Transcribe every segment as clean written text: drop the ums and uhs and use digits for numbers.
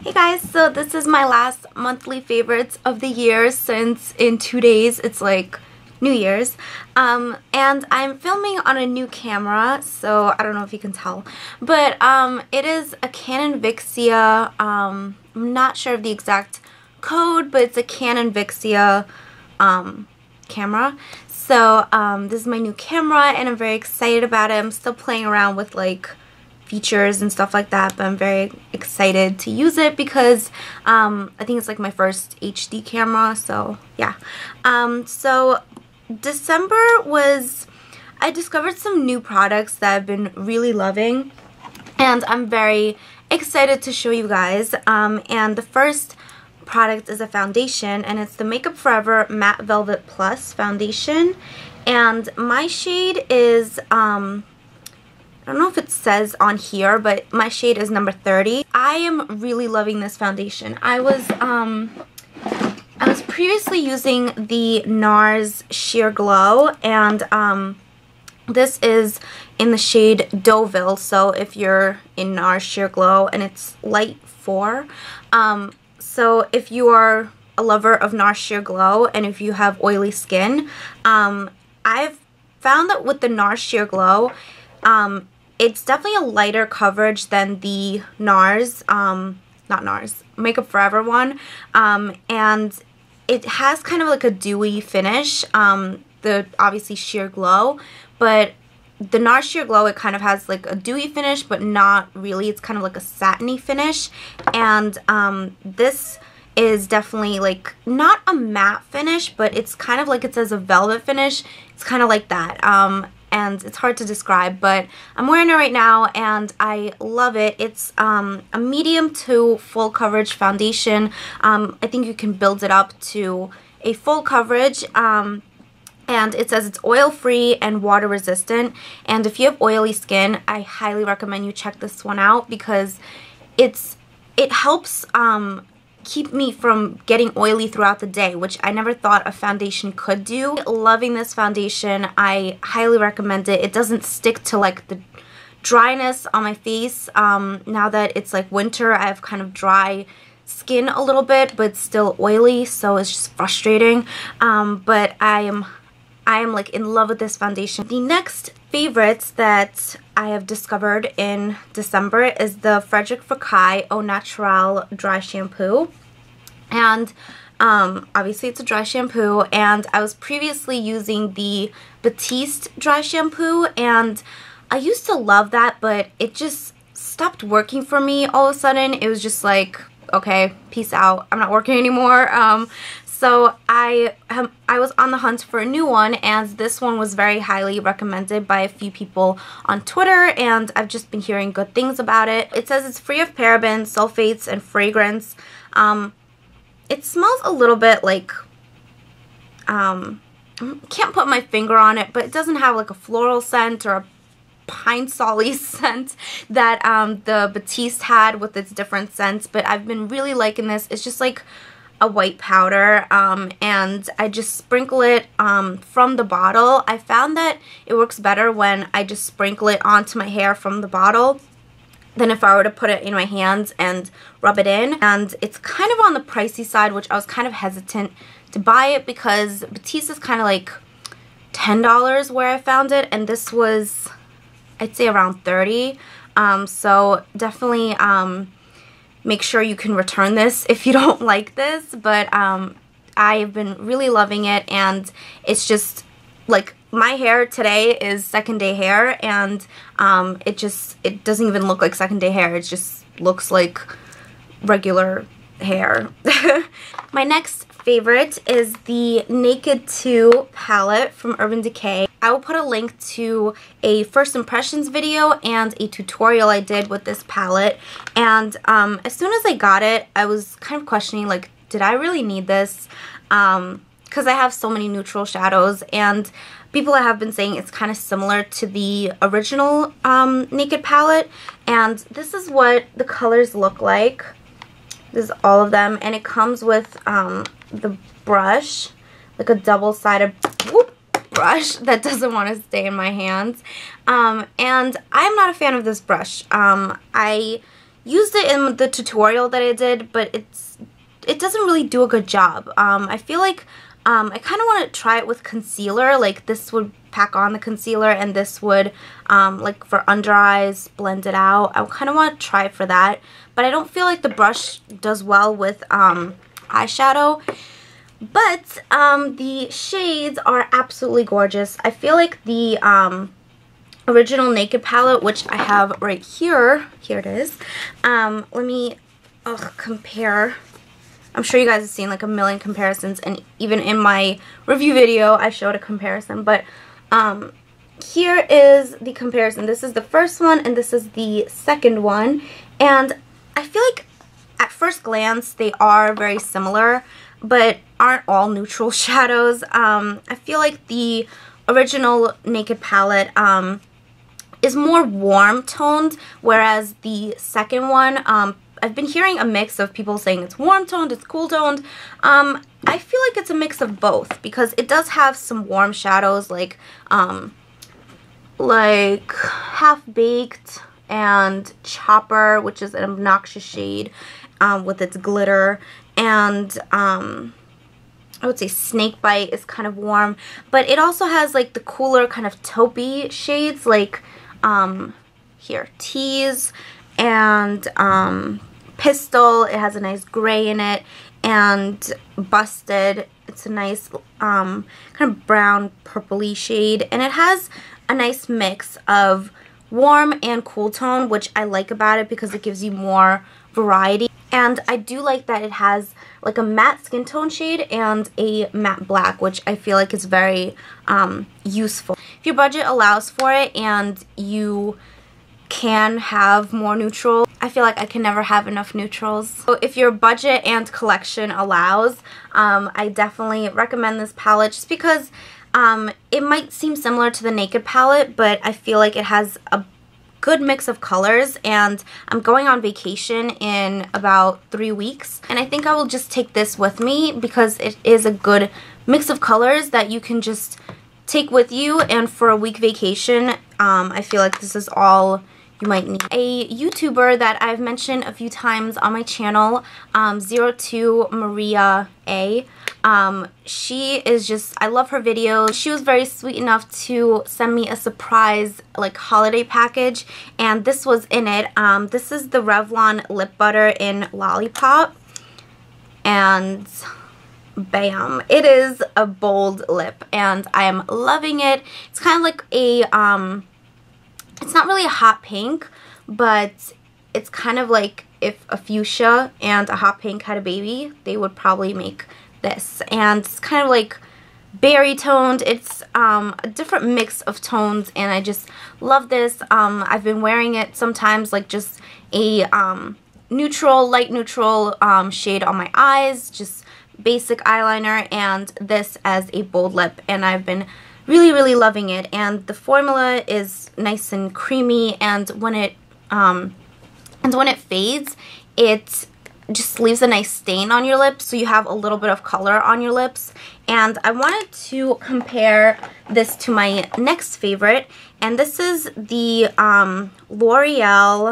Hey guys, so this is my last monthly favorites of the year since in 2 days it's like New Year's. And I'm filming on a new camera, so I don't know if you can tell. But it is a Canon Vixia, I'm not sure of the exact code, but it's a Canon Vixia camera. So this is my new camera and I'm very excited about it. I'm still playing around with like features and stuff like that, but I'm very excited to use it because I think it's like my first HD camera, so yeah. So December was, I discovered some new products that I've been really loving and I'm very excited to show you guys. And the first product is a foundation and it's the Makeup Forever Matte Velvet Plus foundation, and my shade is I don't know if it says on here, but my shade is number 30. I am really loving this foundation. I was previously using the NARS Sheer Glow, and this is in the shade Deauville. So if you're in NARS Sheer Glow, and it's light 4. So if you are a lover of NARS Sheer Glow and if you have oily skin, I've found that with the NARS Sheer Glow, it's definitely a lighter coverage than the NARS, not NARS, Makeup Forever one, and it has kind of like a dewy finish, the obviously Sheer Glow, but the NARS Sheer Glow, it kind of has like a dewy finish, but not really, it's kind of like a satiny finish, and this is definitely like not a matte finish, but it's kind of like it says a velvet finish, it's kind of like that, and it's hard to describe, but I'm wearing it right now and I love it. It's a medium to full coverage foundation. I think you can build it up to a full coverage, and it says it's oil free and water resistant, and if you have oily skin, I highly recommend you check this one out because it helps keep me from getting oily throughout the day, which I never thought a foundation could do. Loving this foundation. I highly recommend it. It doesn't stick to like the dryness on my face. Now that it's like winter, I have kind of dry skin a little bit, but still oily, so it's just frustrating. But I am like in love with this foundation. The next favorites that I have discovered in December is the Frederic Fekkai Au Naturel Dry Shampoo. And obviously it's a dry shampoo, and I was previously using the Batiste dry shampoo, and I used to love that, but it just stopped working for me all of a sudden. It was just like, okay, peace out, I'm not working anymore. So I was on the hunt for a new one, and this one was very highly recommended by a few people on Twitter, and I've just been hearing good things about it. It says it's free of parabens, sulfates, and fragrance. It smells a little bit like, can't put my finger on it, but it doesn't have like a floral scent or a pine solly scent that the Batiste had with its different scents, but I've been really liking this. It's just like a white powder, and I just sprinkle it from the bottle. I found that it works better when I just sprinkle it onto my hair from the bottle than if I were to put it in my hands and rub it in. And it's kind of on the pricey side, which I was kind of hesitant to buy it because Batiste is kind of like $10 where I found it, and this was, I'd say, around $30. So definitely make sure you can return this if you don't like this, but I've been really loving it, and it's just like my hair today is second day hair, and it doesn't even look like second day hair, it just looks like regular hair. My next favorite is the Naked 2 palette from Urban Decay. I will put a link to a first impressions video and a tutorial I did with this palette, and as soon as I got it, I was kind of questioning, like, did I really need this? Because I have so many neutral shadows, and people have been saying it's kind of similar to the original Naked palette, and this is what the colors look like. This is all of them, and it comes with the brush, like a double-sided brush that doesn't want to stay in my hands, and I'm not a fan of this brush. I used it in the tutorial that I did, but it doesn't really do a good job. I feel like I kind of want to try it with concealer. Like this would pack on the concealer, and this would, like for under eyes, blend it out. I kind of want to try it for that, but I don't feel like the brush does well with eyeshadow. But the shades are absolutely gorgeous. I feel like the original Naked palette, which I have right here, here it is. Let me compare. I'm sure you guys have seen like a million comparisons, and even in my review video I showed a comparison, but here is the comparison. This is the first one and this is the second one, and I feel like at first glance they are very similar, but aren't all neutral shadows. I feel like the original Naked palette is more warm toned, whereas the second one, I've been hearing a mix of people saying it's warm toned, it's cool toned. I feel like it's a mix of both, because it does have some warm shadows like Half Baked and Chopper, which is an obnoxious shade with its glitter, and I would say Snakebite is kind of warm, but it also has like the cooler kind of taupey shades like here, Tease and Pistol. It has a nice gray in it, and Busted, it's a nice kind of brown purpley shade, and it has a nice mix of warm and cool tone, which I like about it because it gives you more variety. And I do like that it has like a matte skin tone shade and a matte black, which I feel like is very useful. If your budget allows for it and you can have more neutral, I feel like I can never have enough neutrals. So if your budget and collection allows, I definitely recommend this palette, just because it might seem similar to the Naked palette, but I feel like it has a good mix of colors, and I'm going on vacation in about 3 weeks, and I think I will just take this with me because it is a good mix of colors that you can just take with you, and for a week vacation, I feel like this is all you might need. A YouTuber that I've mentioned a few times on my channel, 02 Maria A. She is just, I love her videos. She was very sweet enough to send me a surprise like holiday package, and this was in it. This is the Revlon lip butter in Lollipop, and bam, it is a bold lip, and I am loving it. It's kind of like a it's not really a hot pink, but it's kind of like if a fuchsia and a hot pink had a baby, they would probably make this. And it's kind of like berry toned. It's a different mix of tones, and I just love this. I've been wearing it sometimes like just a neutral, light neutral shade on my eyes, just basic eyeliner, and this as a bold lip, and I've been really loving it. And the formula is nice and creamy, and when it fades, it just leaves a nice stain on your lips, so you have a little bit of color on your lips. And I wanted to compare this to my next favorite, and this is the L'Oreal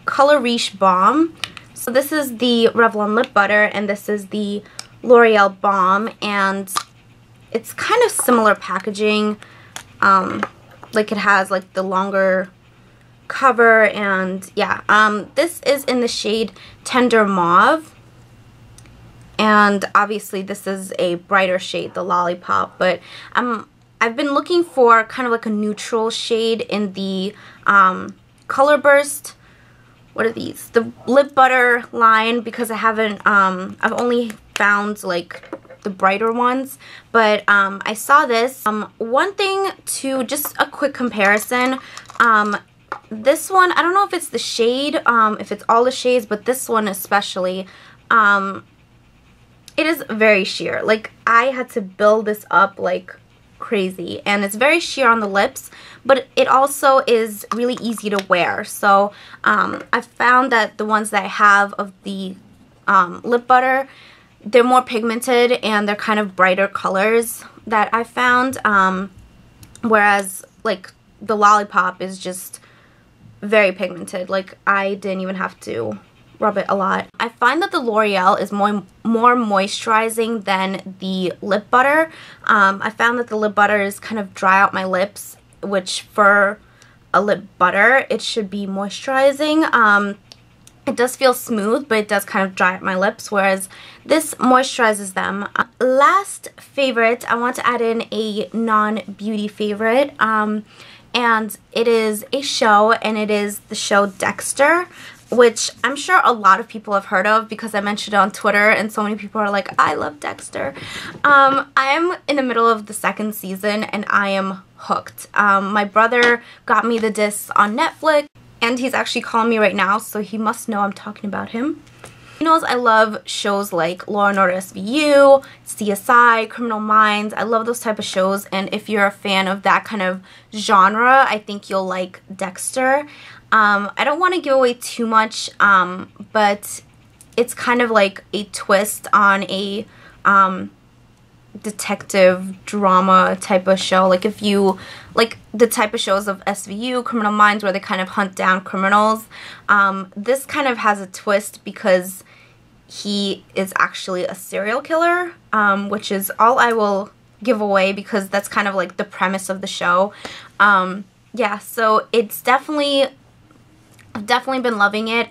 Color Riche Balm. So this is the Revlon lip butter, and this is the L'Oreal Balm, and it's kind of similar packaging. Like it has like the longer cover, and yeah, this is in the shade Tender Mauve, and obviously this is a brighter shade, the Lollipop, but I've been looking for kind of like a neutral shade in the Color Burst, what are these, the lip butter line, because I haven't, I've only found like the brighter ones, but I saw this. One thing to, just a quick comparison, this one, I don't know if it's the shade, if it's all the shades, but this one especially, it is very sheer. Like, I had to build this up like crazy, and it's very sheer on the lips, but it also is really easy to wear. So I found that the ones that I have of the lip butter, they're more pigmented, and they're kind of brighter colors that I found, whereas like the Lollipop is just very pigmented. Like, I didn't even have to rub it a lot. I find that the L'Oreal is more moisturizing than the lip butter. I found that the lip butter is kind of dry out my lips, which for a lip butter, it should be moisturizing. It does feel smooth, but it does kind of dry out my lips, whereas this moisturizes them. Last favorite, I want to add in a non-beauty favorite, and it is a show, and it is the show Dexter, which I'm sure a lot of people have heard of because I mentioned it on Twitter, and so many people are like, I love Dexter. I'm in the middle of the 2nd season, and I am hooked. My brother got me the discs on Netflix, and he's actually calling me right now, so he must know I'm talking about him. He knows I love shows like Law & Order SVU, CSI, Criminal Minds. I love those type of shows, and if you're a fan of that kind of genre, I think you'll like Dexter. I don't want to give away too much, but it's kind of like a twist on a detective drama type of show. Like, if you like the type of shows of SVU, Criminal Minds, where they kind of hunt down criminals, this kind of has a twist because he is actually a serial killer, which is all I will give away because that's kind of like the premise of the show. Yeah, so it's I've definitely been loving it.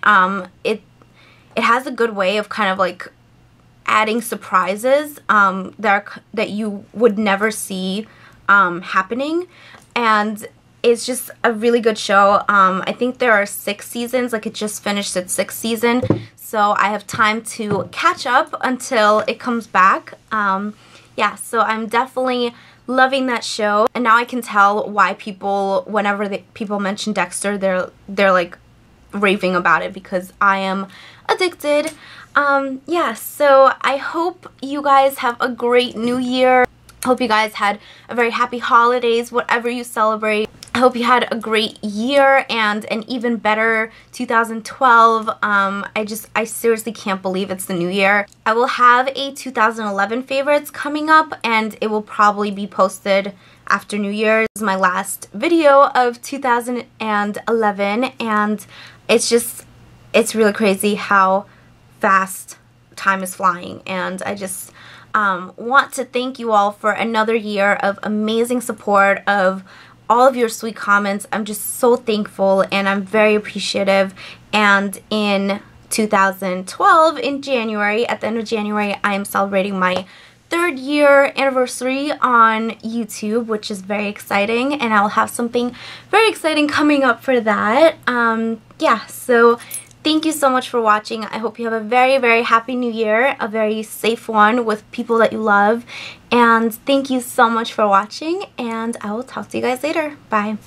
It has a good way of kind of like adding surprises that you would never see happening, and it's just a really good show. I think there are 6 seasons, like it just finished its 6th season, so I have time to catch up until it comes back. Yeah, so I'm definitely loving that show, and now I can tell why people, whenever people mention Dexter, they're like raving about it, because I am addicted. Yeah, so I hope you guys have a great new year. I hope you guys had a very happy holidays, whatever you celebrate. I hope you had a great year and an even better 2012. I seriously can't believe it's the new year. I will have a 2011 favorites coming up, and it will probably be posted after New Year's. This is my last video of 2011, and it's really crazy how fast time is flying, and I just want to thank you all for another year of amazing support, of all of your sweet comments. I'm just so thankful, and I'm very appreciative. And in 2012, in January, at the end of January, I am celebrating my 3rd year anniversary on YouTube, which is very exciting, and I'll have something very exciting coming up for that. Yeah, so thank you so much for watching. I hope you have a very, very happy new year, a very safe one with people that you love, and thank you so much for watching, and I will talk to you guys later. Bye.